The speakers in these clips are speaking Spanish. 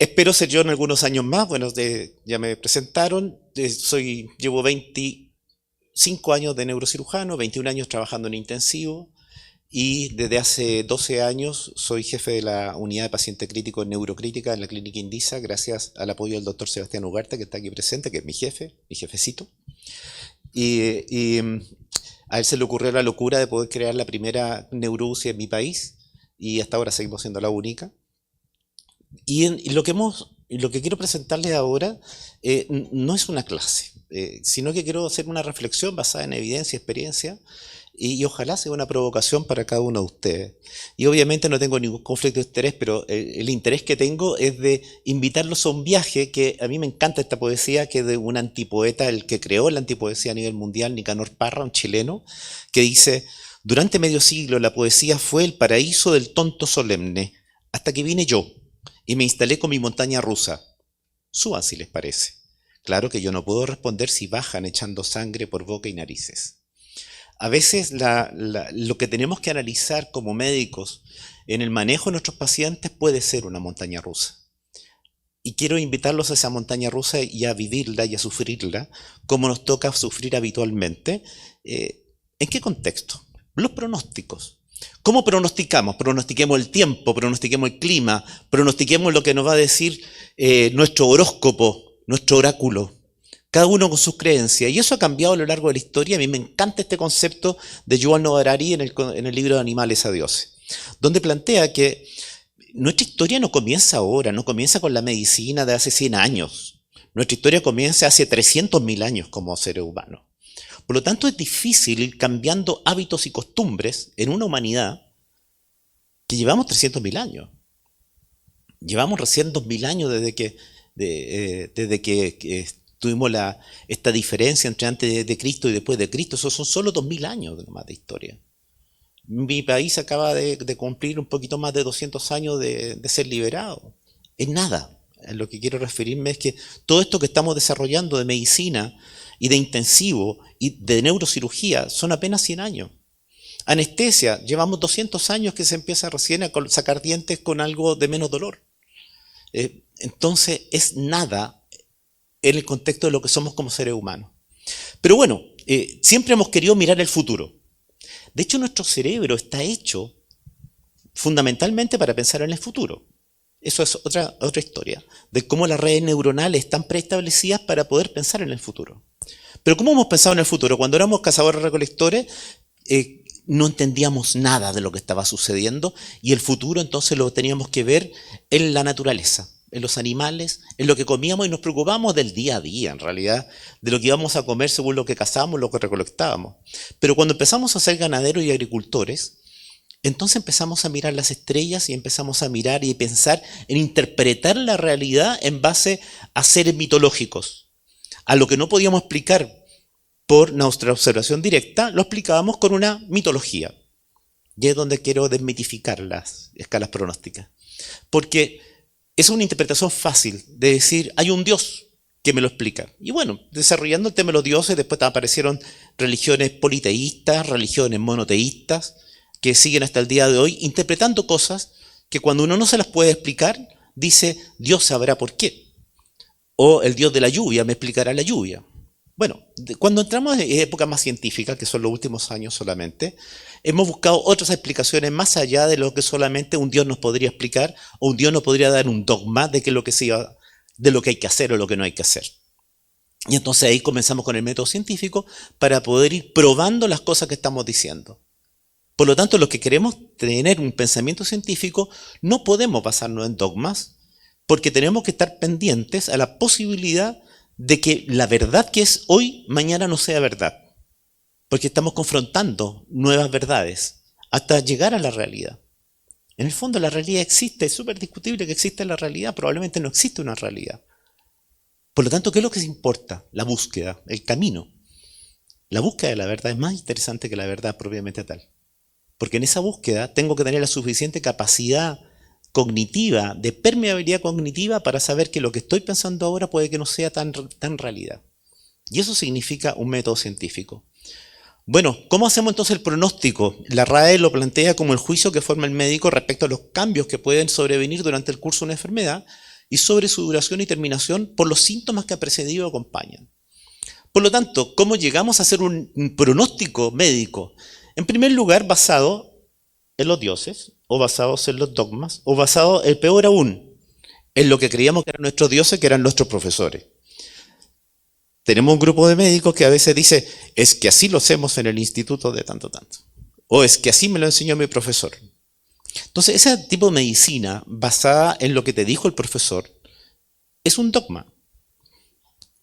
Espero ser yo en algunos años más. Bueno, ya me presentaron. Llevo 25 años de neurocirujano, 21 años trabajando en intensivo y desde hace 12 años soy jefe de la unidad de paciente crítico en neurocrítica en la clínica Indisa, gracias al apoyo del doctor Sebastián Ugarte, que está aquí presente, que es mi jefe, mi jefecito. Y a él se le ocurrió la locura de poder crear la primera neuro-UCI en mi país y hasta ahora seguimos siendo la única. Y lo que quiero presentarles ahora no es una clase, sino que quiero hacer una reflexión basada en evidencia y experiencia y ojalá sea una provocación para cada uno de ustedes. Y obviamente no tengo ningún conflicto de interés, pero el interés que tengo es de invitarlos a un viaje que a mí me encanta esta poesía, que es de un antipoeta, el que creó la antipoesía a nivel mundial, Nicanor Parra, un chileno, que dice: durante medio siglo la poesía fue el paraíso del tonto solemne, hasta que vine yo y me instalé con mi montaña rusa. Suban si les parece. Claro que yo no puedo responder si bajan echando sangre por boca y narices. A veces lo que tenemos que analizar como médicos en el manejo de nuestros pacientes puede ser una montaña rusa. Y quiero invitarlos a esa montaña rusa y a vivirla y a sufrirla como nos toca sufrir habitualmente. ¿En qué contexto? Los pronósticos. ¿Cómo pronosticamos? Pronostiquemos el tiempo, pronostiquemos el clima, pronostiquemos lo que nos va a decir nuestro horóscopo, nuestro oráculo. Cada uno con sus creencias. Y eso ha cambiado a lo largo de la historia. A mí me encanta este concepto de Yuval Noah Harari en el libro de Animales a Dioses, donde plantea que nuestra historia no comienza ahora, no comienza con la medicina de hace 100 años. Nuestra historia comienza hace 300.000 años como seres humanos. Por lo tanto, es difícil ir cambiando hábitos y costumbres en una humanidad que llevamos 300.000 años. Llevamos recién 2.000 años desde que tuvimos esta diferencia entre antes de Cristo y después de Cristo. Esos son solo 2.000 años más de historia. Mi país acaba de cumplir un poquito más de 200 años de ser liberado. Es nada. A lo que quiero referirme es que todo esto que estamos desarrollando de medicina y de intensivo y de neurocirugía son apenas 100 años. Anestesia, llevamos 200 años que se empieza recién a sacar dientes con algo de menos dolor. Entonces es nada en el contexto de lo que somos como seres humanos. Pero bueno, siempre hemos querido mirar el futuro. De hecho, nuestro cerebro está hecho fundamentalmente para pensar en el futuro. Eso es otra historia, de cómo las redes neuronales están preestablecidas para poder pensar en el futuro. Pero ¿cómo hemos pensado en el futuro? Cuando éramos cazadores-recolectores, no entendíamos nada de lo que estaba sucediendo y el futuro entonces lo teníamos que ver en la naturaleza, en los animales, en lo que comíamos y nos preocupábamos del día a día, en realidad, de lo que íbamos a comer según lo que cazamos, lo que recolectábamos. Pero cuando empezamos a ser ganaderos y agricultores, entonces empezamos a mirar las estrellas y empezamos a mirar y pensar en interpretar la realidad en base a seres mitológicos. A lo que no podíamos explicar por nuestra observación directa, lo explicábamos con una mitología. Y es donde quiero desmitificar las escalas pronósticas. Porque es una interpretación fácil de decir, hay un Dios que me lo explica. Y bueno, desarrollando el tema de los dioses, después aparecieron religiones politeístas, religiones monoteístas, que siguen hasta el día de hoy interpretando cosas que cuando uno no se las puede explicar, dice, Dios sabrá por qué. O el Dios de la lluvia me explicará la lluvia. Bueno, cuando entramos en épocas más científicas, que son los últimos años solamente, hemos buscado otras explicaciones más allá de lo que solamente un Dios nos podría explicar, o un Dios nos podría dar un dogma de lo que hay que hacer o lo que no hay que hacer. Y entonces ahí comenzamos con el método científico para poder ir probando las cosas que estamos diciendo. Por lo tanto, los que queremos tener un pensamiento científico no podemos basarnos en dogmas, porque tenemos que estar pendientes a la posibilidad de que la verdad que es hoy, mañana no sea verdad. Porque estamos confrontando nuevas verdades hasta llegar a la realidad. En el fondo la realidad existe, es súper discutible que exista la realidad, probablemente no existe una realidad. Por lo tanto, ¿qué es lo que importa? La búsqueda, el camino. La búsqueda de la verdad es más interesante que la verdad propiamente tal. Porque en esa búsqueda tengo que tener la suficiente capacidad cognitiva, de permeabilidad cognitiva para saber que lo que estoy pensando ahora puede que no sea tan realidad. Y eso significa un método científico. Bueno, ¿cómo hacemos entonces el pronóstico? La RAE lo plantea como el juicio que forma el médico respecto a los cambios que pueden sobrevenir durante el curso de una enfermedad y sobre su duración y terminación por los síntomas que han precedido o acompañan. Por lo tanto, ¿cómo llegamos a hacer un pronóstico médico? En primer lugar, basado en los dioses, o basados en los dogmas, o basado, el peor aún, en lo que creíamos que eran nuestros dioses, que eran nuestros profesores. Tenemos un grupo de médicos que a veces dice, es que así lo hacemos en el instituto de tanto. O es que así me lo enseñó mi profesor. Entonces, ese tipo de medicina basada en lo que te dijo el profesor es un dogma.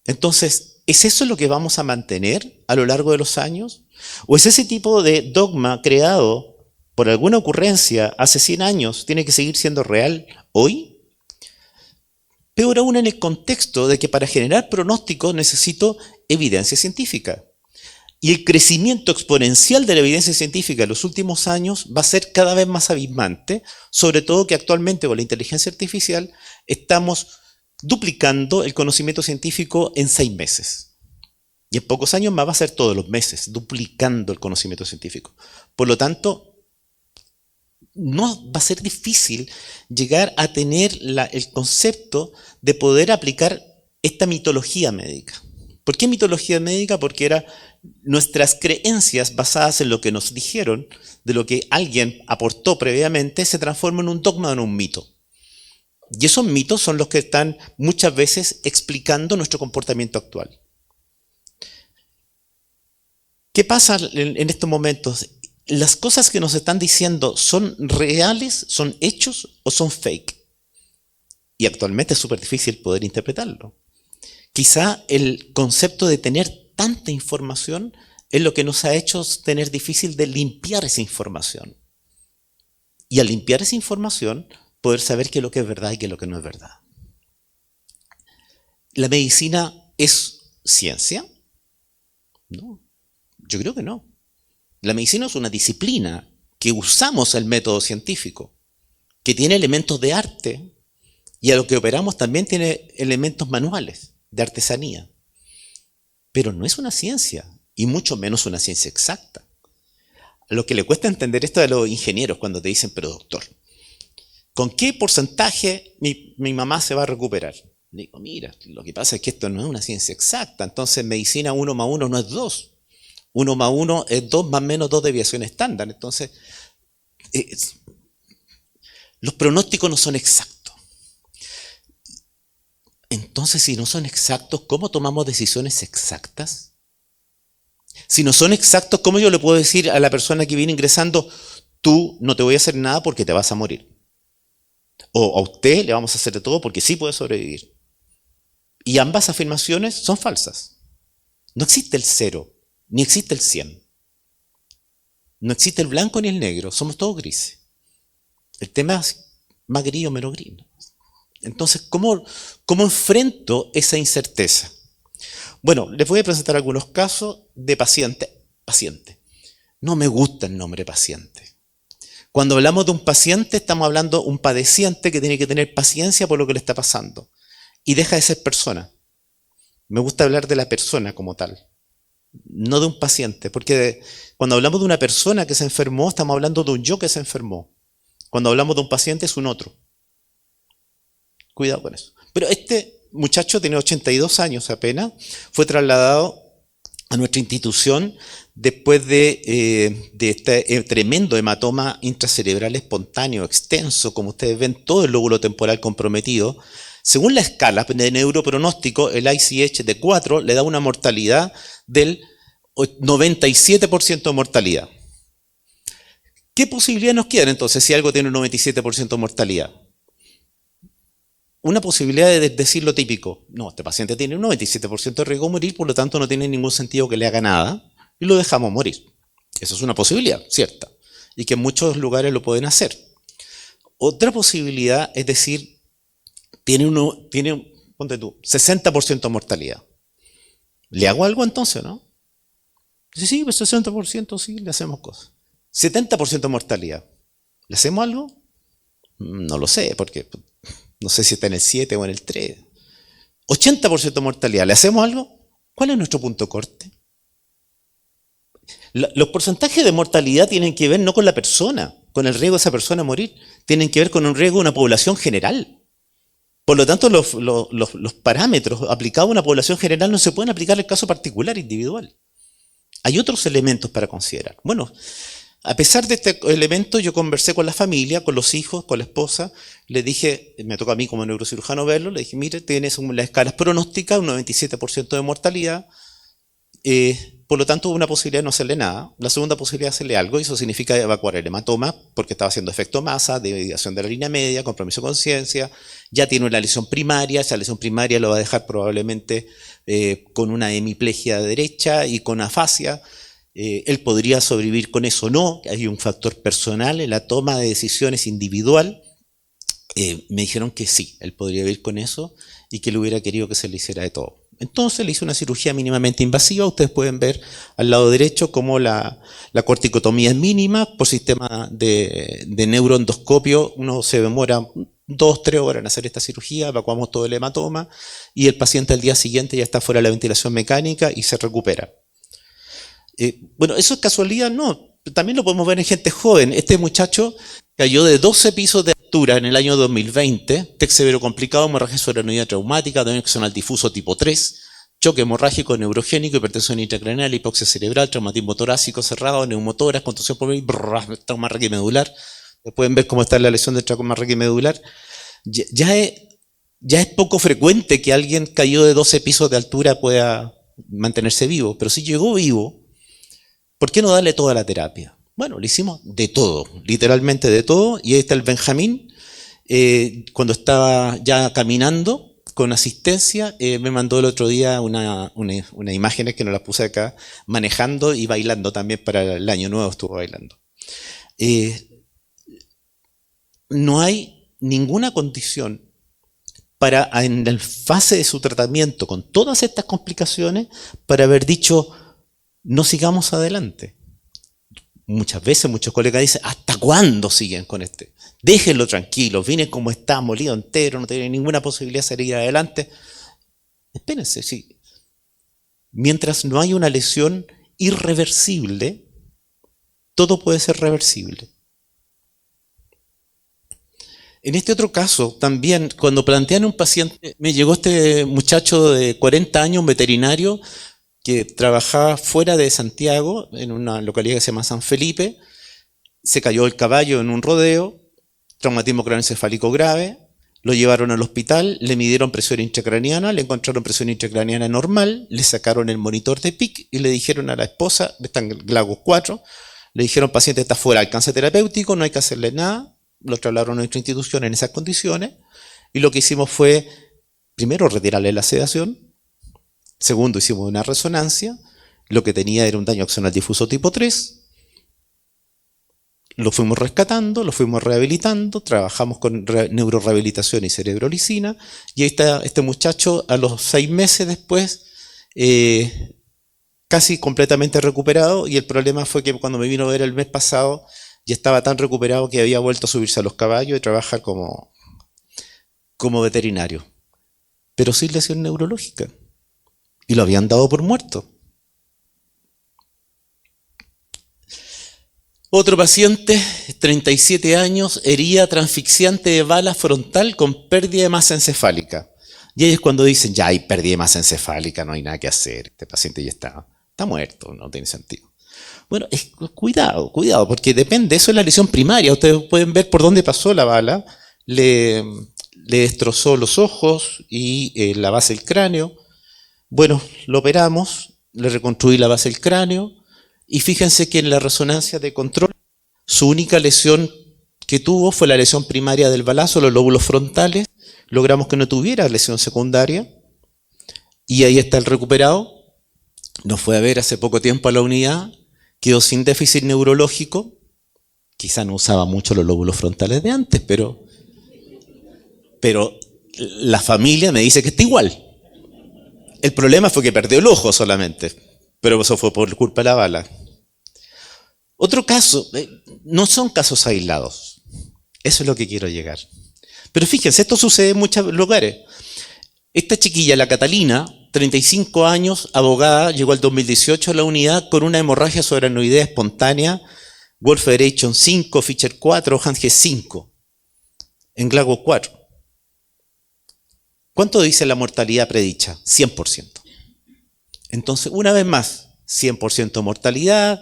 Entonces, ¿es eso lo que vamos a mantener a lo largo de los años? ¿O es ese tipo de dogma creado por alguna ocurrencia hace 100 años tiene que seguir siendo real hoy? Peor aún en el contexto de que para generar pronósticos necesito evidencia científica. Y el crecimiento exponencial de la evidencia científica en los últimos años va a ser cada vez más abismante, sobre todo que actualmente con la inteligencia artificial estamos duplicando el conocimiento científico en 6 meses. Y en pocos años más va a ser todos los meses, duplicando el conocimiento científico. Por lo tanto, no va a ser difícil llegar a tener el concepto de poder aplicar esta mitología médica. ¿Por qué mitología médica? Porque eran nuestras creencias basadas en lo que nos dijeron, de lo que alguien aportó previamente, se transforman en un dogma o en un mito. Y esos mitos son los que están muchas veces explicando nuestro comportamiento actual. ¿Qué pasa en estos momentos? ¿Las cosas que nos están diciendo son reales, son hechos o son fake? Y actualmente es súper difícil poder interpretarlo. Quizá el concepto de tener tanta información es lo que nos ha hecho tener difícil de limpiar esa información. Y al limpiar esa información, poder saber qué es lo que es verdad y qué es lo que no es verdad. ¿La medicina es ciencia? No, yo creo que no. La medicina es una disciplina que usamos el método científico, que tiene elementos de arte y a lo que operamos también tiene elementos manuales, de artesanía. Pero no es una ciencia, y mucho menos una ciencia exacta. A lo que le cuesta entender esto a los ingenieros cuando te dicen, pero doctor, ¿con qué porcentaje mi mamá se va a recuperar? Le digo, mira, lo que pasa es que esto no es una ciencia exacta, entonces en medicina 1 más 1 no es 2. 1 más 1 es 2 más menos 2 desviación estándar. Entonces, los pronósticos no son exactos. Entonces, si no son exactos, ¿cómo tomamos decisiones exactas? Si no son exactos, ¿cómo yo le puedo decir a la persona que viene ingresando, tú no te voy a hacer nada porque te vas a morir? O a usted le vamos a hacer de todo porque sí puede sobrevivir. Y ambas afirmaciones son falsas. No existe el 0, ni existe el 100. No existe el blanco ni el negro, somos todos grises. El tema es más gris o menos gris. Entonces, ¿cómo enfrento esa incerteza? Bueno, les voy a presentar algunos casos de paciente. No me gusta el nombre paciente. Cuando hablamos de un paciente, estamos hablando de un padeciente que tiene que tener paciencia por lo que le está pasando. Y deja de ser persona. Me gusta hablar de la persona como tal, no de un paciente. Porque cuando hablamos de una persona que se enfermó, estamos hablando de un yo que se enfermó. Cuando hablamos de un paciente, es un otro. Cuidado con eso. Pero este muchacho tiene 82 años apenas, fue trasladado a nuestra institución después de este tremendo hematoma intracerebral espontáneo, extenso, como ustedes ven, todo el lóbulo temporal comprometido. Según la escala de neuropronóstico, el ICH de 4 le da una mortalidad del 97% de mortalidad. ¿Qué posibilidad nos queda entonces si algo tiene un 97% de mortalidad? Una posibilidad de decir lo típico, no, este paciente tiene un 97% de riesgo de morir, por lo tanto no tiene ningún sentido que le haga nada y lo dejamos morir. Eso es una posibilidad, cierta, y que en muchos lugares lo pueden hacer. Otra posibilidad es decir, ponte tú, 60% de mortalidad. ¿Le hago algo entonces, no? Sí, pues 60% sí, le hacemos cosas. 70% de mortalidad. ¿Le hacemos algo? No lo sé, porque no sé si está en el 7 o en el 3. 80% de mortalidad. ¿Le hacemos algo? ¿Cuál es nuestro punto de corte? Los porcentajes de mortalidad tienen que ver no con la persona, con el riesgo de esa persona a morir. Tienen que ver con un riesgo de una población general. Por lo tanto, los parámetros aplicados a una población general no se pueden aplicar al caso particular, individual. Hay otros elementos para considerar. Bueno, a pesar de este elemento, yo conversé con la familia, con los hijos, con la esposa. Le dije, me toca a mí como neurocirujano verlo, le dije, mire, tienes las escalas pronósticas, un 97% de mortalidad. Por lo tanto, una posibilidad de no hacerle nada. La segunda posibilidad es hacerle algo, y eso significa evacuar el hematoma, porque estaba haciendo efecto masa, desviación de la línea media, compromiso de conciencia. Ya tiene una lesión primaria, esa lesión primaria lo va a dejar probablemente con una hemiplegia derecha y con afasia. Él podría sobrevivir con eso o no, hay un factor personal en la toma de decisiones individual. Me dijeron que sí, él podría vivir con eso y que él hubiera querido que se le hiciera de todo. Entonces le hice una cirugía mínimamente invasiva. Ustedes pueden ver al lado derecho cómo la corticotomía es mínima. Por sistema de neuroendoscopio uno se demora 2-3 horas en hacer esta cirugía, evacuamos todo el hematoma y el paciente al día siguiente ya está fuera de la ventilación mecánica y se recupera. Bueno, ¿eso es casualidad? No, también lo podemos ver en gente joven. Este muchacho cayó de 12 pisos de altura en el año 2020, TEC severo complicado, hemorragia subaracnoidea traumática, daño axonal difuso tipo 3, choque hemorrágico neurogénico, hipertensión intracraneal, hipoxia cerebral, traumatismo torácico cerrado, neumotoras, contusión pulmonar, trauma raquimedular. Pueden ver cómo está la lesión del trauma raquimedular. Ya es poco frecuente que alguien caído de 12 pisos de altura pueda mantenerse vivo, pero si llegó vivo, ¿por qué no darle toda la terapia? Bueno, le hicimos de todo, literalmente de todo, y ahí está el Benjamín, cuando estaba ya caminando con asistencia, me mandó el otro día una imágenes que no las puse acá, manejando y bailando también para el año nuevo estuvo bailando. No hay ninguna condición para, en la fase de su tratamiento, con todas estas complicaciones, para haber dicho, no sigamos adelante. Muchas veces muchos colegas dicen, ¿hasta cuándo siguen con este? Déjenlo tranquilo, viene como está, molido entero, no tiene ninguna posibilidad de salir adelante. Espérense, sí. Mientras no hay una lesión irreversible, todo puede ser reversible. En este otro caso, también, cuando plantean a un paciente, me llegó este muchacho de 40 años, un veterinario, que trabajaba fuera de Santiago, en una localidad que se llama San Felipe, se cayó el caballo en un rodeo, traumatismo craneoencefálico grave, lo llevaron al hospital, le midieron presión intracraniana, le encontraron presión intracraniana normal, le sacaron el monitor de PIC y le dijeron a la esposa, está en Glagos 4, le dijeron, paciente está fuera de alcance terapéutico, no hay que hacerle nada, lo trasladaron a nuestra institución en esas condiciones, y lo que hicimos fue, primero, retirarle la sedación. Segundo, hicimos una resonancia, lo que tenía era un daño axonal difuso tipo 3, lo fuimos rescatando, lo fuimos rehabilitando, trabajamos con neurorehabilitación y cerebrolicina, y ahí está este muchacho a los 6 meses después, casi completamente recuperado, y el problema fue que cuando me vino a ver el mes pasado, ya estaba tan recuperado que había vuelto a subirse a los caballos y trabajar como veterinario, pero sin lesión neurológica. Y lo habían dado por muerto. Otro paciente, 37 años, herida transfixiante de bala frontal con pérdida de masa encefálica. Y ahí es cuando dicen, ya hay pérdida de masa encefálica, no hay nada que hacer, este paciente ya está muerto, no tiene sentido. Bueno, cuidado, porque depende, eso es la lesión primaria. Ustedes pueden ver por dónde pasó la bala, le destrozó los ojos y la base del cráneo. Bueno, lo operamos, le reconstruí la base del cráneo y fíjense que en la resonancia de control su única lesión que tuvo fue la lesión primaria del balazo, los lóbulos frontales. Logramos que no tuviera lesión secundaria y ahí está el recuperado. Nos fue a ver hace poco tiempo a la unidad, quedó sin déficit neurológico. Quizá no usaba mucho los lóbulos frontales de antes, pero la familia me dice que está igual. El problema fue que perdió el ojo solamente, pero eso fue por culpa de la bala. Otro caso, no son casos aislados, eso es lo que quiero llegar. Pero fíjense, esto sucede en muchos lugares. Esta chiquilla, la Catalina, 35 años, abogada, llegó al 2018 a la unidad con una hemorragia subaracnoidea espontánea, Wolf Federation 5, Fischer 4, Hange 5, en Glagos 4. ¿Cuánto dice la mortalidad predicha? 100%. Entonces, una vez más, 100% mortalidad.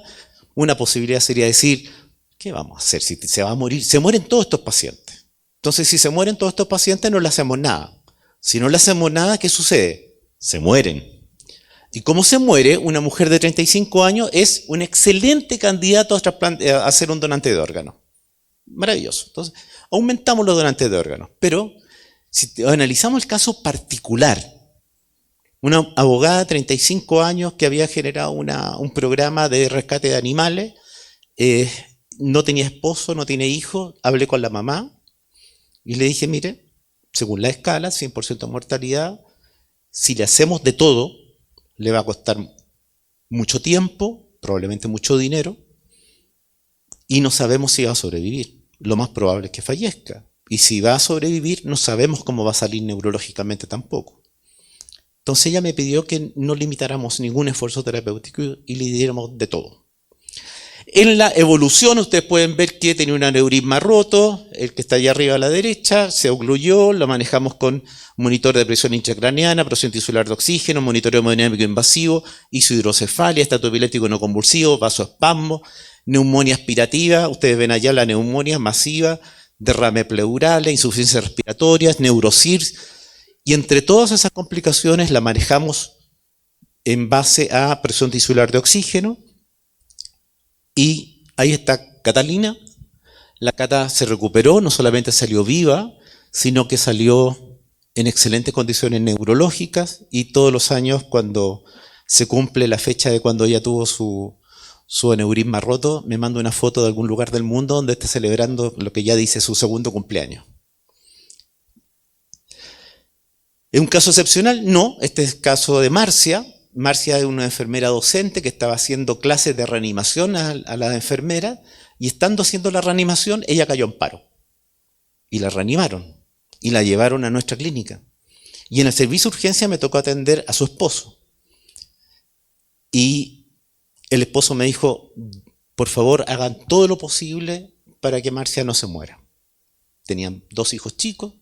Una posibilidad sería decir, ¿qué vamos a hacer si se va a morir? Se mueren todos estos pacientes. Entonces, si se mueren todos estos pacientes, no le hacemos nada. Si no le hacemos nada, ¿qué sucede? Se mueren. Y como se muere, una mujer de 35 años es un excelente candidato a ser un donante de órganos. Maravilloso. Entonces, aumentamos los donantes de órganos. Pero, si analizamos el caso particular, una abogada de 35 años que había generado un programa de rescate de animales, no tenía esposo, no tiene hijos, hablé con la mamá y le dije, mire, según la escala, 100% de mortalidad, si le hacemos de todo, le va a costar mucho tiempo, probablemente mucho dinero, y no sabemos si va a sobrevivir. Lo más probable es que fallezca. Y si va a sobrevivir, no sabemos cómo va a salir neurológicamente tampoco. Entonces ella me pidió que no limitáramos ningún esfuerzo terapéutico y le diéramos de todo. En la evolución ustedes pueden ver que tenía un aneurisma roto, el que está allá arriba a la derecha, se ocluyó, lo manejamos con monitor de presión intracraneana, presión tisular de oxígeno, monitoreo hemodinámico invasivo, hizo hidrocefalia, estato epiléptico no convulsivo, vasoespasmo, neumonía aspirativa, ustedes ven allá la neumonía masiva, derrame pleural, insuficiencia respiratoria, neurocir, y entre todas esas complicaciones la manejamos en base a presión tisular de oxígeno. Y ahí está Catalina. La Cata se recuperó, no solamente salió viva, sino que salió en excelentes condiciones neurológicas, y todos los años cuando se cumple la fecha de cuando ella tuvo su aneurisma roto, me manda una foto de algún lugar del mundo donde esté celebrando lo que ya dice su segundo cumpleaños. ¿Es un caso excepcional? No, este es el caso de Marcia. Marcia es una enfermera docente que estaba haciendo clases de reanimación a las enfermeras, y estando haciendo la reanimación, ella cayó en paro. Y la reanimaron, y la llevaron a nuestra clínica. Y en el servicio de urgencia me tocó atender a su esposo. Y el esposo me dijo, por favor, hagan todo lo posible para que Marcia no se muera. Tenían 2 hijos chicos,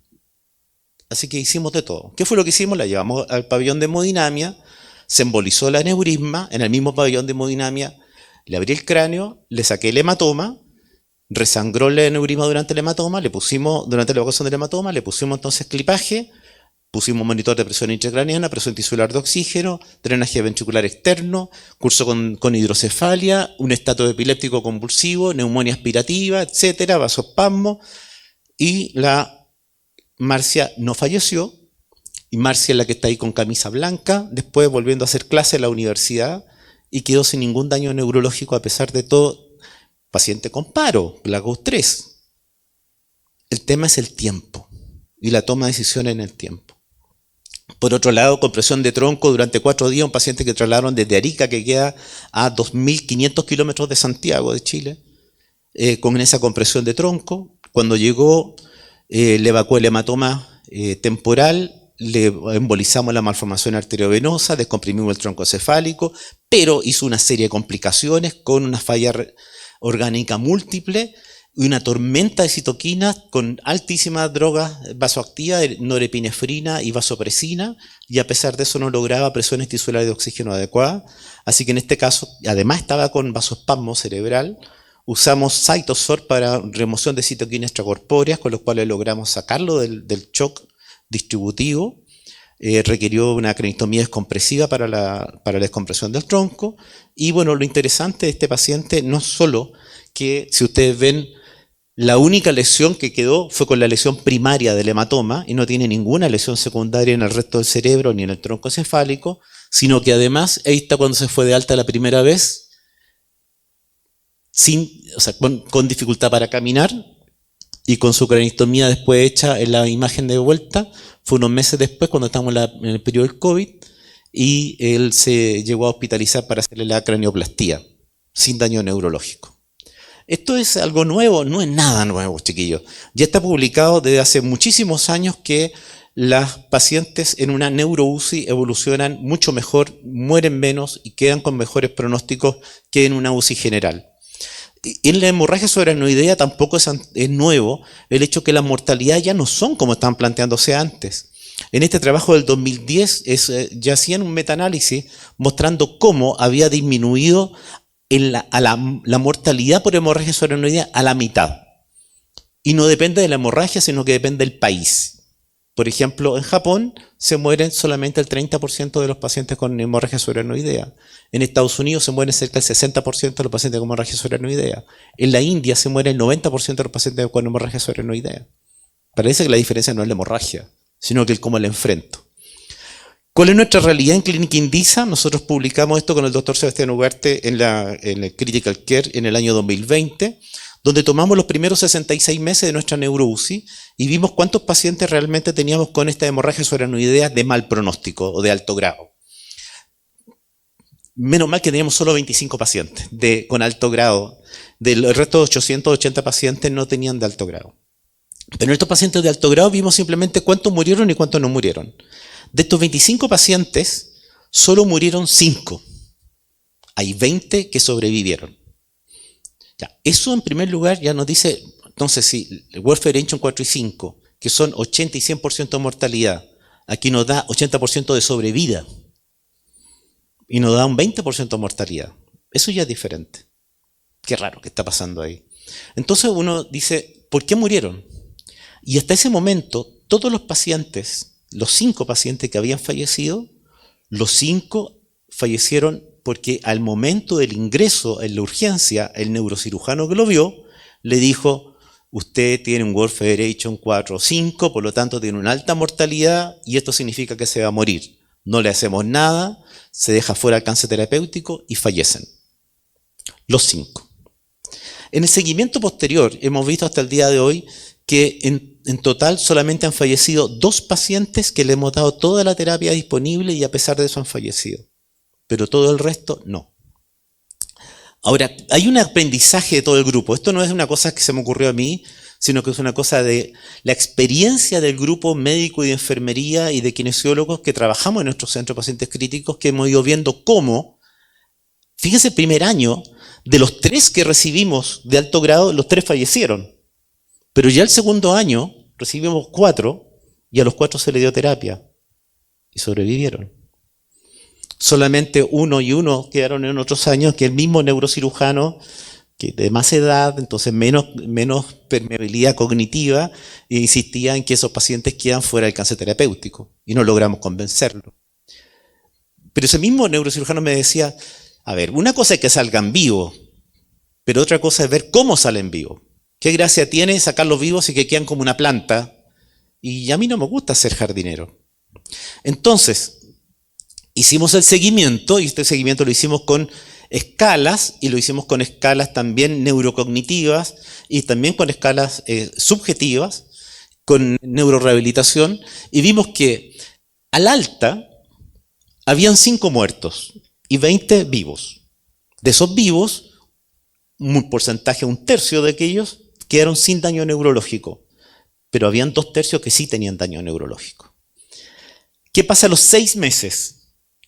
así que hicimos de todo. ¿Qué fue lo que hicimos? La llevamos al pabellón de hemodinamia, se embolizó el aneurisma, en el mismo pabellón de hemodinamia le abrí el cráneo, le saqué el hematoma, resangró el aneurisma durante el hematoma, durante la evacuación del hematoma, le pusimos entonces clipaje, pusimos monitor de presión intracraneana, presión tisular de oxígeno, drenaje ventricular externo, curso con hidrocefalia, un estato epiléptico convulsivo, neumonía aspirativa, etcétera, vasoespasmo, y la Marcia no falleció. Y Marcia es la que está ahí con camisa blanca, después volviendo a hacer clase en la universidad, y quedó sin ningún daño neurológico a pesar de todo. Paciente con paro, GLaCOS 3. El tema es el tiempo y la toma de decisiones en el tiempo. Por otro lado, compresión de tronco durante 4 días, un paciente que trasladaron desde Arica, que queda a 2.500 kilómetros de Santiago, de Chile, con esa compresión de tronco. Cuando llegó, le evacuó el hematoma temporal, le embolizamos la malformación arteriovenosa, descomprimimos el tronco cefálico, pero hizo una serie de complicaciones con una falla orgánica múltiple y una tormenta de citoquinas con altísimas drogas vasoactivas, norepinefrina y vasopresina, y a pesar de eso no lograba presiones tisulares de oxígeno adecuadas. Así que en este caso, además estaba con vasoespasmo cerebral. Usamos CytoSorb para remoción de citoquinas extracorpóreas, con los cuales logramos sacarlo del shock distributivo. Requirió una craniostomía descompresiva para la descompresión del tronco. Y bueno, lo interesante de este paciente no solo que, si ustedes ven, la única lesión que quedó fue con la lesión primaria del hematoma y no tiene ninguna lesión secundaria en el resto del cerebro ni en el tronco cefálico, sino que además, ahí está cuando se fue de alta la primera vez, con dificultad para caminar, y con su craniostomía después hecha en la imagen de vuelta, fue unos meses después cuando estamos en el periodo del COVID, y él se llegó a hospitalizar para hacerle la cranioplastía, sin daño neurológico. Esto es algo nuevo, no es nada nuevo, chiquillos. Ya está publicado desde hace muchísimos años que las pacientes en una neuro-UCI evolucionan mucho mejor, mueren menos y quedan con mejores pronósticos que en una UCI general. Y en la hemorragia subaracnoidea tampoco es nuevo el hecho que las mortalidades ya no son como estaban planteándose antes. En este trabajo del 2010 ya hacían un metaanálisis mostrando cómo había disminuido la mortalidad por hemorragia subaracnoidea a la mitad. Y no depende de la hemorragia, sino que depende del país. Por ejemplo, en Japón se mueren solamente el 30% de los pacientes con hemorragia subaracnoidea. En Estados Unidos se mueren cerca del 60% de los pacientes con hemorragia subaracnoidea. En la India se muere el 90% de los pacientes con hemorragia subaracnoidea. Parece que la diferencia no es la hemorragia, sino que el cómo la enfrento. ¿Cuál es nuestra realidad en Clínica Indisa? Nosotros publicamos esto con el doctor Sebastián Ugarte en el Critical Care en el año 2020, donde tomamos los primeros 66 meses de nuestra neuro-UCI y vimos cuántos pacientes realmente teníamos con esta hemorragia subaracnoidea de mal pronóstico o de alto grado. Menos mal que teníamos solo 25 pacientes con alto grado. Del resto de 880 pacientes no tenían de alto grado. Pero en estos pacientes de alto grado vimos simplemente cuántos murieron y cuántos no murieron. De estos 25 pacientes, solo murieron 5. Hay 20 que sobrevivieron. Ya, eso en primer lugar ya nos dice, entonces si el Welfare Engine 4 y 5, que son 80 y 100% de mortalidad, aquí nos da 80% de sobrevida y nos da un 20% de mortalidad. Eso ya es diferente. Qué raro que está pasando ahí. Entonces uno dice, ¿por qué murieron? Y hasta ese momento, todos los pacientes, los 5 pacientes que habían fallecido, los 5 fallecieron porque al momento del ingreso en la urgencia, el neurocirujano que lo vio, le dijo, usted tiene un World Federation 4 o 5, por lo tanto tiene una alta mortalidad y esto significa que se va a morir. No le hacemos nada, se deja fuera el cáncer terapéutico y fallecen. Los 5. En el seguimiento posterior, hemos visto hasta el día de hoy que en total solamente han fallecido 2 pacientes que le hemos dado toda la terapia disponible y a pesar de eso han fallecido. Pero todo el resto no. Ahora, hay un aprendizaje de todo el grupo. Esto no es una cosa que se me ocurrió a mí, sino que es una cosa de la experiencia del grupo médico y de enfermería y de kinesiólogos que trabajamos en nuestro centro de pacientes críticos, que hemos ido viendo cómo, fíjense, el primer año, de los 3 que recibimos de alto grado, los 3 fallecieron. Pero ya el segundo año recibimos 4 y a los 4 se le dio terapia y sobrevivieron. Solamente 1 y 1 quedaron en otros años, que el mismo neurocirujano, que de más edad, entonces menos permeabilidad cognitiva, e insistía en que esos pacientes quedan fuera del cáncer terapéutico y no logramos convencerlo. Pero ese mismo neurocirujano me decía, a ver, una cosa es que salgan vivos, pero otra cosa es ver cómo salen vivos. ¿Qué gracia tiene sacarlos vivos y que quedan como una planta? Y a mí no me gusta ser jardinero. Entonces, hicimos el seguimiento, y este seguimiento lo hicimos con escalas, y lo hicimos con escalas también neurocognitivas, y también con escalas subjetivas, con neurorehabilitación, y vimos que al alta habían 5 muertos y 20 vivos. De esos vivos, un porcentaje, 1/3 de aquellos, quedaron sin daño neurológico, pero habían 2/3 que sí tenían daño neurológico. ¿Qué pasa a los 6 meses?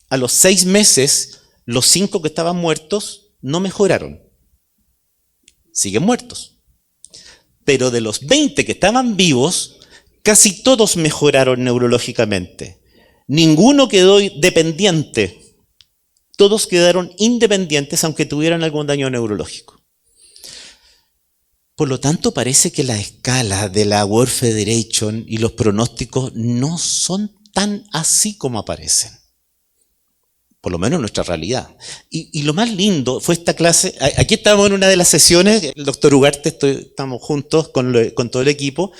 A los 6 meses, los 5 que estaban muertos no mejoraron. Siguen muertos. Pero de los 20 que estaban vivos, casi todos mejoraron neurológicamente. Ninguno quedó dependiente. Todos quedaron independientes aunque tuvieran algún daño neurológico. Por lo tanto, parece que la escala de la World Federation y los pronósticos no son tan así como aparecen. Por lo menos en nuestra realidad. Y lo más lindo fue esta clase. Aquí estamos en una de las sesiones, el doctor Ugarte, estamos juntos con todo el equipo,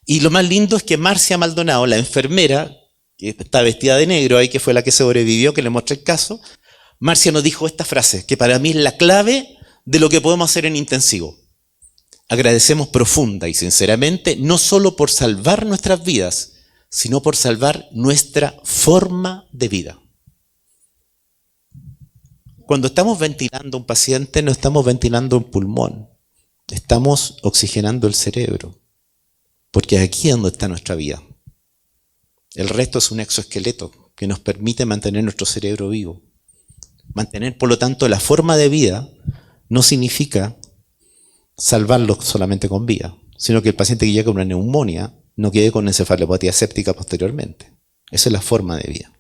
y lo más lindo es que Marcia Maldonado, la enfermera, que está vestida de negro ahí, que fue la que sobrevivió, que le mostré el caso, Marcia nos dijo esta frase, que para mí es la clave de lo que podemos hacer en intensivo. Agradecemos profunda y sinceramente, no solo por salvar nuestras vidas, sino por salvar nuestra forma de vida. Cuando estamos ventilando a un paciente, no estamos ventilando un pulmón, estamos oxigenando el cerebro, porque aquí es donde está nuestra vida. El resto es un exoesqueleto que nos permite mantener nuestro cerebro vivo. Mantener, por lo tanto, la forma de vida no significa salvarlo solamente con vida, sino que el paciente que llega con una neumonía no quede con encefalopatía séptica posteriormente. Esa es la forma de vida.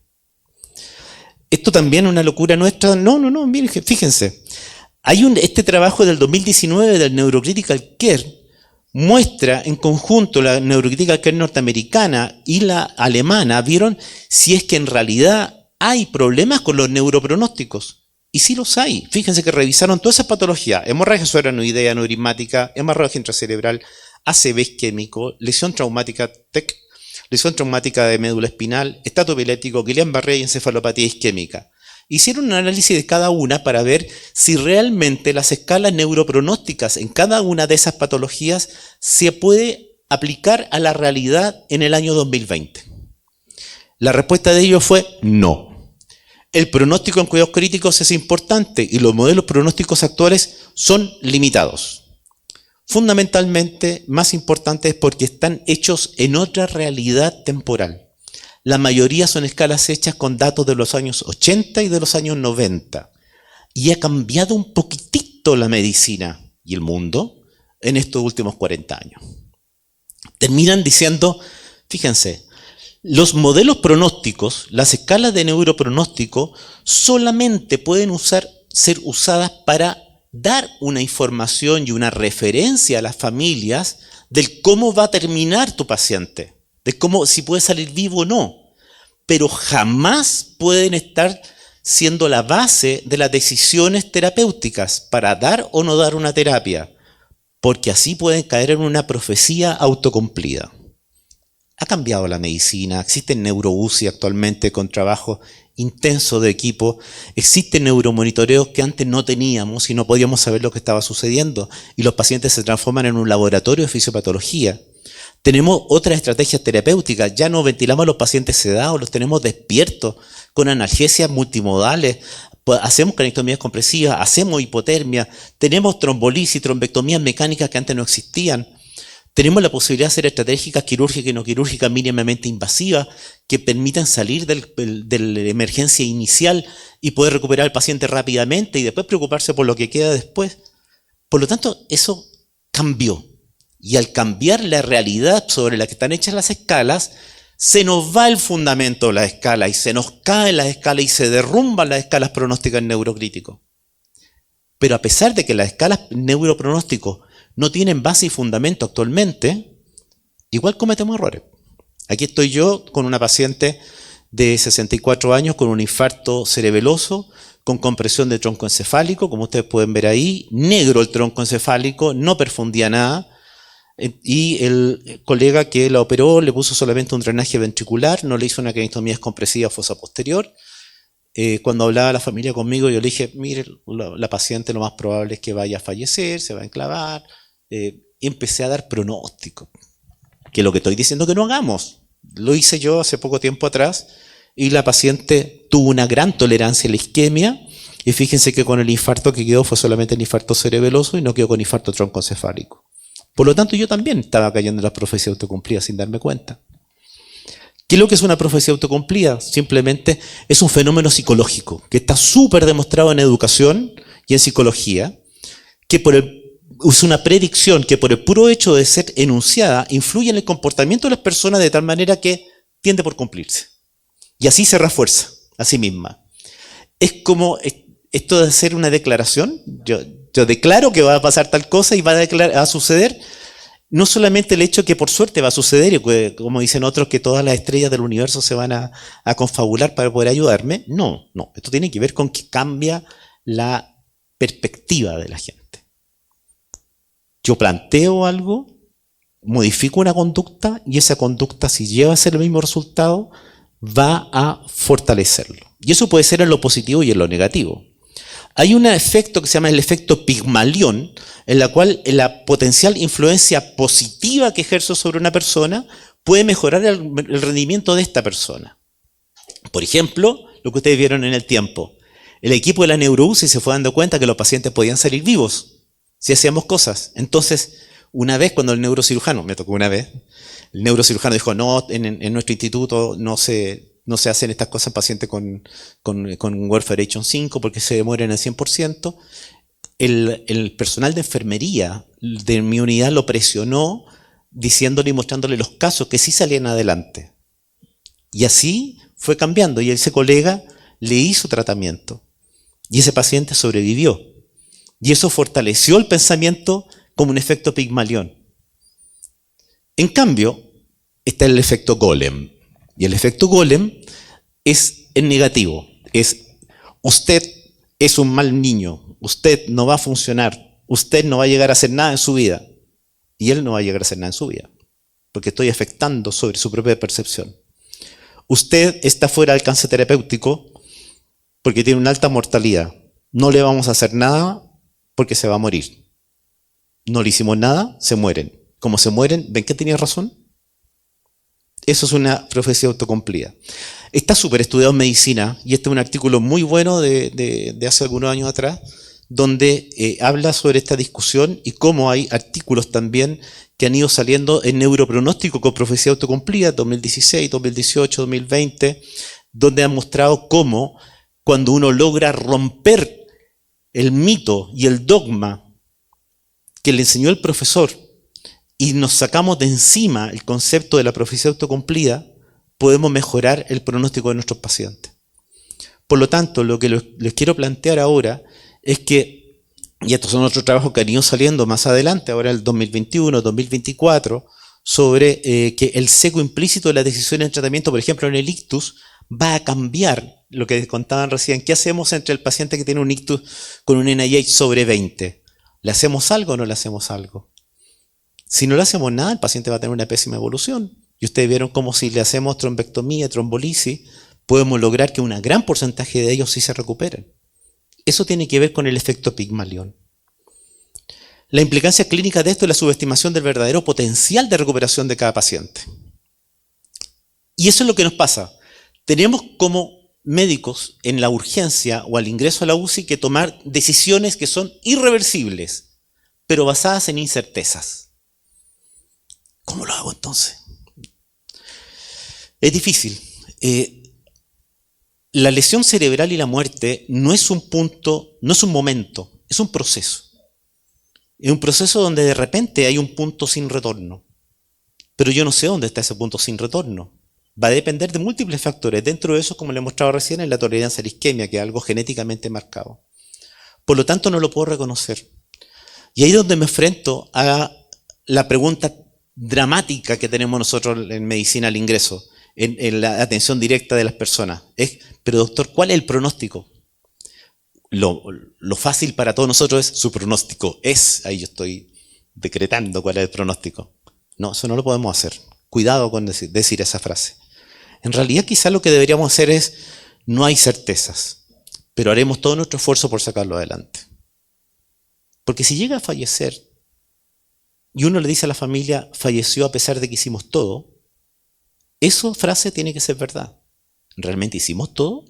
Esto también es una locura nuestra. No, miren, fíjense. Este trabajo del 2019 del Neurocritical Care muestra en conjunto la Neurocritical Care norteamericana y la alemana, vieron si es que en realidad hay problemas con los neuropronósticos. Y sí los hay. Fíjense que revisaron todas esas patologías: hemorragia subaracnoidea aneurismática, hemorragia intracerebral, ACV isquémico, lesión traumática TEC, lesión traumática de médula espinal, estato epiléptico, Guillain-Barré y encefalopatía isquémica. Hicieron un análisis de cada una para ver si realmente las escalas neuropronósticas en cada una de esas patologías se puede aplicar a la realidad en el año 2020. La respuesta de ellos fue no. El pronóstico en cuidados críticos es importante y los modelos pronósticos actuales son limitados. Fundamentalmente, más importante es porque están hechos en otra realidad temporal. La mayoría son escalas hechas con datos de los años 80 y de los años 90. Y ha cambiado un poquitito la medicina y el mundo en estos últimos 40 años. Terminan diciendo, fíjense, los modelos pronósticos, las escalas de neuropronóstico, solamente pueden ser usadas para dar una información y una referencia a las familias del cómo va a terminar tu paciente, de cómo, si puede salir vivo o no, pero jamás pueden estar siendo la base de las decisiones terapéuticas para dar o no dar una terapia, porque así pueden caer en una profecía autocumplida. Ha cambiado la medicina, existen neuro-UCI actualmente con trabajo intenso de equipo, existen neuromonitoreos que antes no teníamos y no podíamos saber lo que estaba sucediendo, y los pacientes se transforman en un laboratorio de fisiopatología. Tenemos otras estrategias terapéuticas, ya no ventilamos a los pacientes sedados, los tenemos despiertos con analgesias multimodales, hacemos craniotomías compresivas, hacemos hipotermia, tenemos trombolisis, trombectomías mecánicas que antes no existían. Tenemos la posibilidad de hacer estrategias quirúrgicas y no quirúrgicas mínimamente invasivas que permitan salir de la emergencia inicial y poder recuperar al paciente rápidamente y después preocuparse por lo que queda después. Por lo tanto, eso cambió. Y al cambiar la realidad sobre la que están hechas las escalas, se nos va el fundamento de la escala y se nos caen las escalas y se derrumban las escalas pronósticas en neurocrítico. Pero a pesar de que las escalas neuropronósticos no tienen base y fundamento actualmente, igual cometemos errores. Aquí estoy yo con una paciente de 64 años con un infarto cerebeloso, con compresión de tronco encefálico, como ustedes pueden ver ahí, negro el tronco encefálico, no perfundía nada, y el colega que la operó le puso solamente un drenaje ventricular, no le hizo una craniotomía compresiva fosa posterior. Cuando hablaba la familia conmigo, yo le dije, mire, la paciente lo más probable es que vaya a fallecer, se va a enclavar. Y empecé a dar pronóstico, que es lo que estoy diciendo que no hagamos. Lo hice yo hace poco tiempo atrás y la paciente tuvo una gran tolerancia a la isquemia y fíjense que con el infarto que quedó fue solamente el infarto cerebeloso y no quedó con infarto troncoencefálico. Por lo tanto, yo también estaba cayendo en la profecía autocumplida sin darme cuenta. ¿Qué es lo que es una profecía autocumplida? Simplemente es un fenómeno psicológico que está súper demostrado en educación y en psicología, que es una predicción que por el puro hecho de ser enunciada influye en el comportamiento de las personas de tal manera que tiende por cumplirse. Y así se refuerza a sí misma. Es como esto de hacer una declaración. Yo declaro que va a pasar tal cosa y va a suceder. No solamente el hecho que por suerte va a suceder, y como dicen otros, que todas las estrellas del universo se van a confabular para poder ayudarme. No. Esto tiene que ver con que cambia la perspectiva de la gente. Yo planteo algo, modifico una conducta y esa conducta, si lleva a ser el mismo resultado, va a fortalecerlo. Y eso puede ser en lo positivo y en lo negativo. Hay un efecto que se llama el efecto Pigmalión, en la cual la potencial influencia positiva que ejerzo sobre una persona puede mejorar el rendimiento de esta persona. Por ejemplo, lo que ustedes vieron en el tiempo. El equipo de la NeuroUCI se fue dando cuenta que los pacientes podían salir vivos si hacíamos cosas. Entonces, una vez cuando el neurocirujano, me tocó una vez, el neurocirujano dijo, no, en nuestro instituto no se hacen estas cosas en pacientes con Warfarin 5 porque se demoran el 100%. El personal de enfermería de mi unidad lo presionó diciéndole y mostrándole los casos que sí salían adelante. Y así fue cambiando y ese colega le hizo tratamiento y ese paciente sobrevivió. Y eso fortaleció el pensamiento como un efecto Pigmalión. En cambio, está el efecto Golem. Y el efecto Golem es el negativo. Es, usted es un mal niño, usted no va a funcionar, usted no va a llegar a hacer nada en su vida. Y él no va a llegar a hacer nada en su vida, porque estoy afectando sobre su propia percepción. Usted está fuera del alcance terapéutico porque tiene una alta mortalidad. No le vamos a hacer nada porque se va a morir. No le hicimos nada, se mueren. Como se mueren, ¿ven que tenía razón? Eso es una profecía autocumplida. Está súper estudiado en medicina, y este es un artículo muy bueno de hace algunos años atrás, donde habla sobre esta discusión y cómo hay artículos también que han ido saliendo en neuropronóstico con profecía autocumplida, 2016, 2018, 2020, donde han mostrado cómo cuando uno logra romper el mito y el dogma que le enseñó el profesor y nos sacamos de encima el concepto de la profecía autocumplida, podemos mejorar el pronóstico de nuestros pacientes. Por lo tanto, lo que les quiero plantear ahora es que, y estos son otros trabajos que han ido saliendo más adelante, ahora el 2021, 2024, sobre que el seco implícito de las decisiones de tratamiento, por ejemplo en el ictus, va a cambiar lo que contaban recién. ¿Qué hacemos entre el paciente que tiene un ictus con un NIH sobre 20? ¿Le hacemos algo o no le hacemos algo? Si no le hacemos nada, el paciente va a tener una pésima evolución. Y ustedes vieron cómo si le hacemos trombectomía, trombolisis, podemos lograr que un gran porcentaje de ellos sí se recuperen. Eso tiene que ver con el efecto Pigmalión. La implicancia clínica de esto es la subestimación del verdadero potencial de recuperación de cada paciente. Y eso es lo que nos pasa. Tenemos como médicos en la urgencia o al ingreso a la UCI que tomar decisiones que son irreversibles, pero basadas en incertezas. ¿Cómo lo hago entonces? Es difícil. La lesión cerebral y la muerte no es un punto, no es un momento, es un proceso. Es un proceso donde de repente hay un punto sin retorno. Pero yo no sé dónde está ese punto sin retorno. Va a depender de múltiples factores. Dentro de eso, como le he mostrado recién, es la tolerancia a la isquemia, que es algo genéticamente marcado. Por lo tanto, no lo puedo reconocer. Y ahí es donde me enfrento a la pregunta dramática que tenemos nosotros en medicina al ingreso, en la atención directa de las personas. Pero doctor, ¿cuál es el pronóstico? Lo fácil para todos nosotros es su pronóstico. Ahí yo estoy decretando cuál es el pronóstico. No, eso no lo podemos hacer. Cuidado con decir esa frase. En realidad quizá lo que deberíamos hacer es, no hay certezas, pero haremos todo nuestro esfuerzo por sacarlo adelante. Porque si llega a fallecer y uno le dice a la familia, falleció a pesar de que hicimos todo, esa frase tiene que ser verdad. ¿Realmente hicimos todo?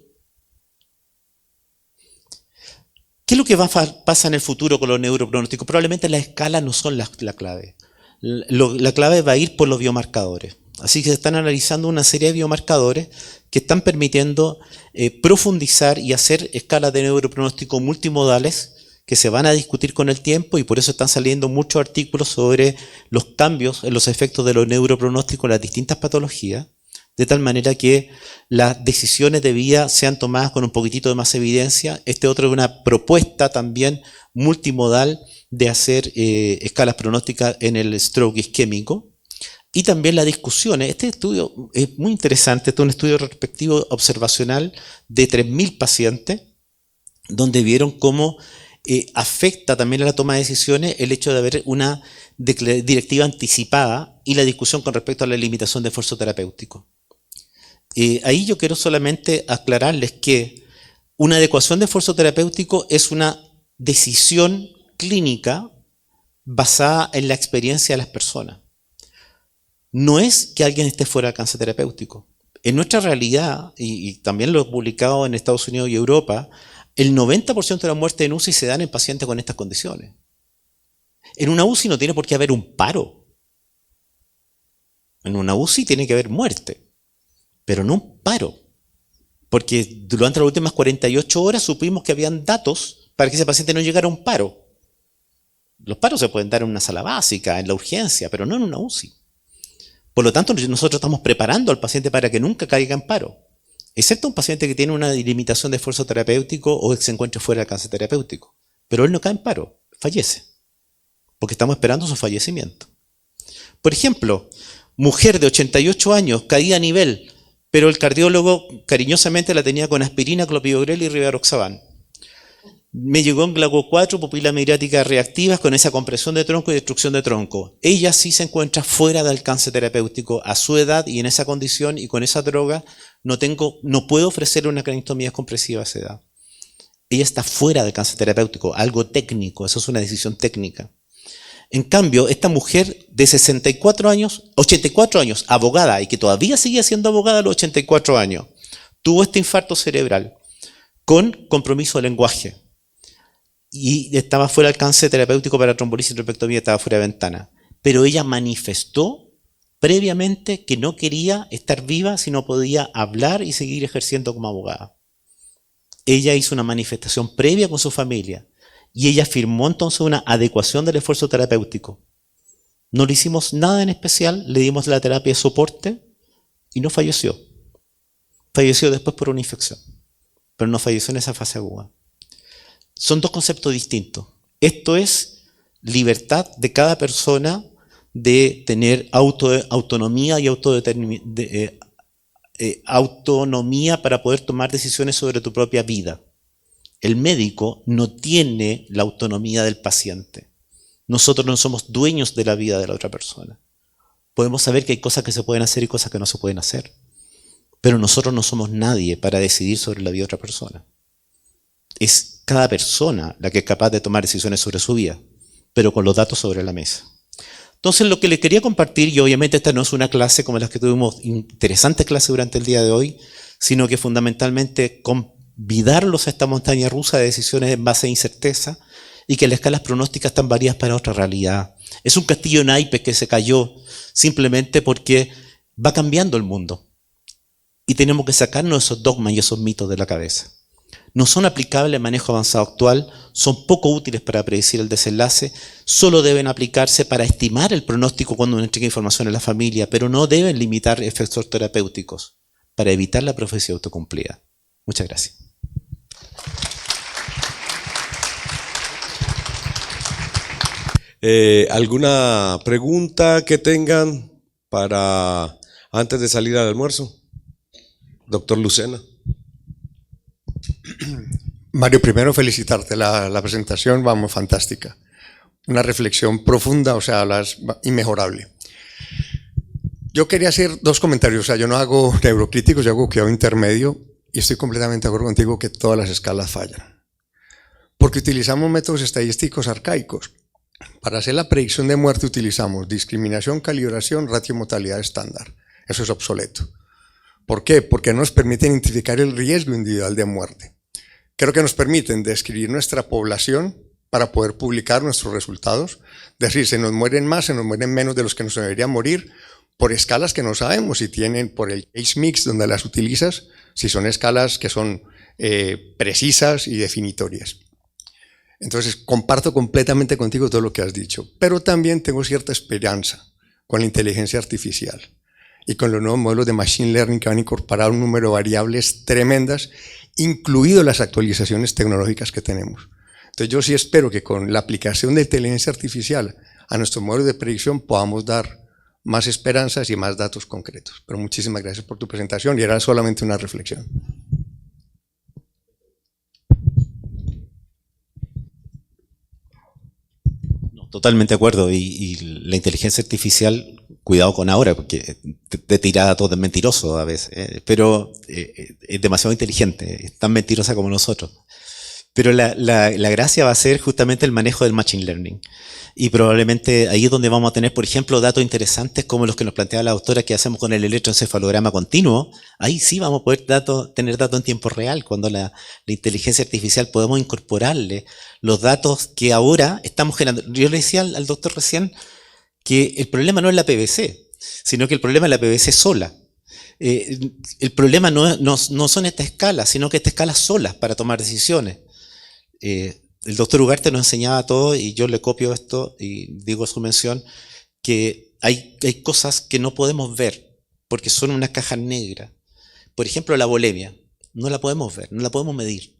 ¿Qué es lo que pasa en el futuro con los neuropronósticos? Probablemente las escalas no son la clave. La clave va a ir por los biomarcadores. Así que se están analizando una serie de biomarcadores que están permitiendo profundizar y hacer escalas de neuropronóstico multimodales que se van a discutir con el tiempo, y por eso están saliendo muchos artículos sobre los cambios en los efectos de los neuropronósticos en las distintas patologías, de tal manera que las decisiones de vida sean tomadas con un poquitito de más evidencia. Este otro es una propuesta también multimodal de hacer escalas pronósticas en el stroke isquémico. Y también las discusiones. Este estudio es muy interesante, este es un estudio retrospectivo observacional de 3.000 pacientes, donde vieron cómo afecta también a la toma de decisiones el hecho de haber una directiva anticipada y la discusión con respecto a la limitación de esfuerzo terapéutico. Ahí yo quiero solamente aclararles que una adecuación de esfuerzo terapéutico es una decisión clínica basada en la experiencia de las personas. No es que alguien esté fuera de alcance terapéutico. En nuestra realidad, y también lo he publicado en Estados Unidos y Europa, el 90% de las muertes en UCI se dan en pacientes con estas condiciones. En una UCI no tiene por qué haber un paro. En una UCI tiene que haber muerte, pero no un paro. Porque durante las últimas 48 horas supimos que habían datos para que ese paciente no llegara a un paro. Los paros se pueden dar en una sala básica, en la urgencia, pero no en una UCI. Por lo tanto, nosotros estamos preparando al paciente para que nunca caiga en paro, excepto un paciente que tiene una limitación de esfuerzo terapéutico o que se encuentre fuera del alcance terapéutico. Pero él no cae en paro, fallece, porque estamos esperando su fallecimiento. Por ejemplo, mujer de 88 años, caía a nivel, pero el cardiólogo cariñosamente la tenía con aspirina, clopidogrel y rivaroxaban. Me llegó en GLaCO 4, pupila mediática reactivas con esa compresión de tronco y destrucción de tronco. Ella sí se encuentra fuera de alcance terapéutico a su edad y en esa condición y con esa droga no puedo ofrecerle una craniotomía compresiva a esa edad. Ella está fuera del alcance terapéutico, algo técnico, eso es una decisión técnica. En cambio, esta mujer de 64 años, 84 años, abogada, y que todavía sigue siendo abogada a los 84 años, tuvo este infarto cerebral con compromiso de lenguaje. Y estaba fuera del alcance terapéutico para trombolisis y trombectomía, estaba fuera de ventana. Pero ella manifestó previamente que no quería estar viva si no podía hablar y seguir ejerciendo como abogada. Ella hizo una manifestación previa con su familia y ella firmó entonces una adecuación del esfuerzo terapéutico. No le hicimos nada en especial, le dimos la terapia de soporte y no falleció. Falleció después por una infección, pero no falleció en esa fase aguda. Son dos conceptos distintos. Esto es libertad de cada persona de tener autonomía y autonomía para poder tomar decisiones sobre tu propia vida. El médico no tiene la autonomía del paciente. Nosotros no somos dueños de la vida de la otra persona. Podemos saber que hay cosas que se pueden hacer y cosas que no se pueden hacer. Pero nosotros no somos nadie para decidir sobre la vida de otra persona. Es cada persona la que es capaz de tomar decisiones sobre su vida, pero con los datos sobre la mesa. Entonces, lo que les quería compartir, y obviamente esta no es una clase como las que tuvimos, interesantes clases durante el día de hoy, sino que fundamentalmente convidarlos a esta montaña rusa de decisiones en base a incerteza y que las escalas pronósticas están variadas para otra realidad. Es un castillo en naipes que se cayó simplemente porque va cambiando el mundo y tenemos que sacarnos esos dogmas y esos mitos de la cabeza. No son aplicables al manejo avanzado actual, son poco útiles para predecir el desenlace, solo deben aplicarse para estimar el pronóstico cuando uno entrega información a la familia, pero no deben limitar efectos terapéuticos para evitar la profecía autocumplida. Muchas gracias. ¿Alguna pregunta que tengan para antes de salir al almuerzo? Doctor Lucena. Mario, primero felicitarte, la presentación, vamos, fantástica. Una reflexión profunda, o sea, inmejorable. Yo quería hacer dos comentarios, o sea, yo no hago neurocríticos, yo hago cuidado intermedio y estoy completamente de acuerdo contigo que todas las escalas fallan. Porque utilizamos métodos estadísticos arcaicos. Para hacer la predicción de muerte utilizamos discriminación, calibración, ratio mortalidad estándar. Eso es obsoleto. ¿Por qué? Porque no nos permiten identificar el riesgo individual de muerte. Creo que nos permiten describir nuestra población para poder publicar nuestros resultados. Es decir, se nos mueren más, se nos mueren menos de los que nos deberían morir por escalas que no sabemos si tienen, por el case mix donde las utilizas, si son escalas que son precisas y definitorias. Entonces, comparto completamente contigo todo lo que has dicho, pero también tengo cierta esperanza con la inteligencia artificial y con los nuevos modelos de Machine Learning que van a incorporar un número de variables tremendas, incluido las actualizaciones tecnológicas que tenemos. Entonces yo sí espero que con la aplicación de inteligencia artificial a nuestros modelos de predicción podamos dar más esperanzas y más datos concretos. Pero muchísimas gracias por tu presentación y era solamente una reflexión. Totalmente de acuerdo, y la inteligencia artificial, cuidado con ahora, porque te tira datos de mentiroso a veces, pero es demasiado inteligente, es tan mentirosa como nosotros. Pero la gracia va a ser justamente el manejo del Machine Learning. Y probablemente ahí es donde vamos a tener, por ejemplo, datos interesantes como los que nos planteaba la doctora que hacemos con el electroencefalograma continuo. Ahí sí vamos a poder tener datos en tiempo real, cuando la inteligencia artificial podemos incorporarle los datos que ahora estamos generando. Yo le decía al doctor recién que el problema no es la PVC, sino que el problema es la PVC sola. El problema no son estas escalas, sino que estas escalas solas para tomar decisiones. El doctor Ugarte nos enseñaba todo y yo le copio esto y digo su mención, que hay cosas que no podemos ver porque son una caja negra. Por ejemplo, la bulimia. No la podemos ver, no la podemos medir.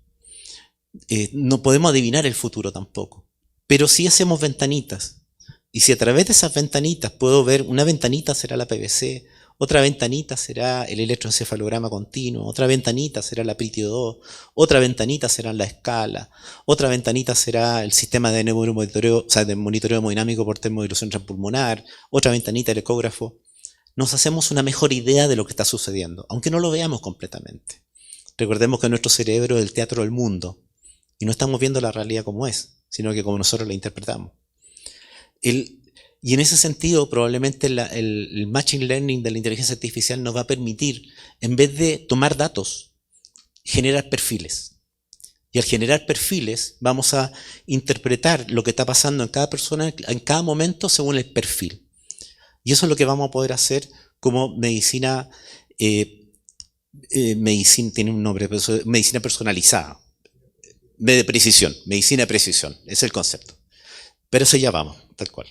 No podemos adivinar el futuro tampoco. Pero sí hacemos ventanitas. Y si a través de esas ventanitas puedo ver, una ventanita será la PVC, otra ventanita será el electroencefalograma continuo, otra ventanita será la PRITIO 2, otra ventanita será la escala, otra ventanita será el sistema de neuromonitoreo, o sea, de monitoreo hemodinámico por termodilución transpulmonar, otra ventanita el ecógrafo. Nos hacemos una mejor idea de lo que está sucediendo, aunque no lo veamos completamente. Recordemos que nuestro cerebro es el teatro del mundo y no estamos viendo la realidad como es, sino que como nosotros la interpretamos. Y en ese sentido, probablemente el Machine Learning de la inteligencia artificial nos va a permitir, en vez de tomar datos, generar perfiles. Y al generar perfiles, vamos a interpretar lo que está pasando en cada persona, en cada momento, según el perfil. Y eso es lo que vamos a poder hacer como medicina, medicina tiene un nombre, pero medicina personalizada, de precisión, medicina de precisión, ese es el concepto. Pero eso ya vamos, tal cual.